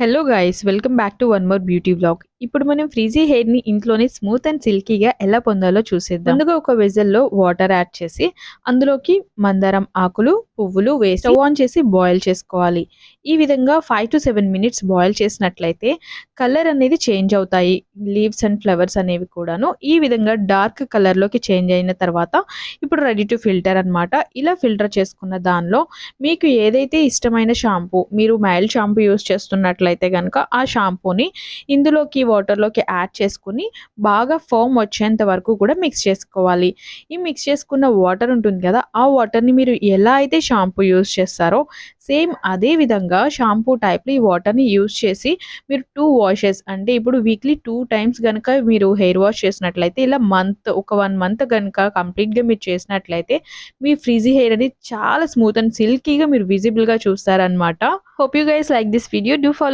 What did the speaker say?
Hello guys, welcome back to one more beauty vlog. ఇప్పుడు మనం frizzy hair ని ఇంట్లోనే స్మూత్ అండ్ సిల్కీగా ఎలా పొందాలో చూసేద్దాం. ముందుగా ఒక వెజల్లో వాటర్ యాడ్ చేసి అందులోకి మందారం ఆకులు, పువ్వులు వేసి స్టవ్ ఆన్ చేసి బాయిల్ చేసుకోవాలి. ఈ విధంగా 5 to 7 మినిట్స్ బాయిల్ చేసినట్లయితే కలర్ అనేది చేంజ్ అవుతాయి. లీవ్స్ అండ్ ఫ్లవర్స్ అనేవి కూడాను ఈ విధంగా డార్క్ కలర్ లోకి చేంజ్ అయిన తర్వాత ఇప్పుడు రెడీ టు ఫిల్టర్ అన్నమాట. ఇలా ఫిల్టర్ చేసుకున్న దానిలో మీకు ఏదైతే ఇష్టమైన షాంపూ, మీరు మైల్డ్ షాంపూ యూస్ చేస్తున్నట్లయితే కనుక ఆ షాంపూని ఇందులోకి వాటర్లోకి యాడ్ చేసుకుని బాగా ఫోమ్ వచ్చేంత వరకు కూడా మిక్స్ చేసుకోవాలి. ఈ మిక్స్ చేసుకున్న వాటర్ ఉంటుంది కదా, ఆ వాటర్ని మీరు ఎలా అయితే షాంపూ యూస్ చేస్తారో సేమ్ అదే విధంగా షాంపూ టైప్లో ఈ వాటర్ని యూస్ చేసి మీరు 2 వాషెస్ అంటే ఇప్పుడు వీక్లీ 2 టైమ్స్ కనుక మీరు హెయిర్ వాష్ చేసినట్లయితే ఇలా ఒక 1 మంత్ కనుక కంప్లీట్గా మీరు చేసినట్లయితే మీ ఫ్రీజీ హెయిర్ అనేది చాలా స్మూత్ అండ్ సిల్కీగా మీరు విజిబుల్ గా చూస్తారనమాట. Hope you guys like this video. Do follow